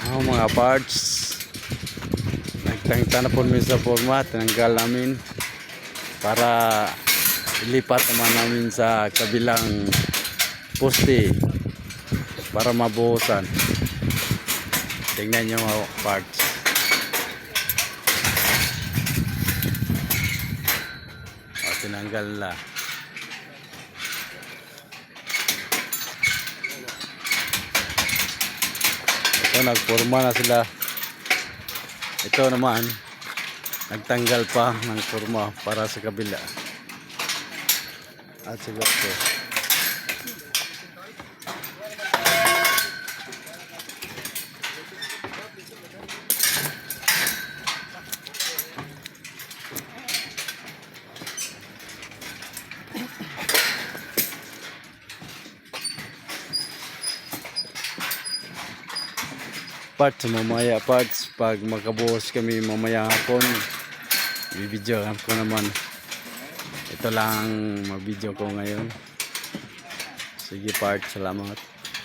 Mga parts, nagtangtan na po namin sa forma, tinanggal namin para ilipat naman namin sa kabilang poste para mabuhusan. Tingnan nyo mga parts. Tinanggal na. Ito, nagforma na sila. Ito naman, nagtanggal pa ng forma para sa kabila. At siguro ito. Parts mamaya, parts pag makabuhos kami mamaya hapon, i-video ko naman. Ito lang mag-video ko ngayon. Sige parts, salamat.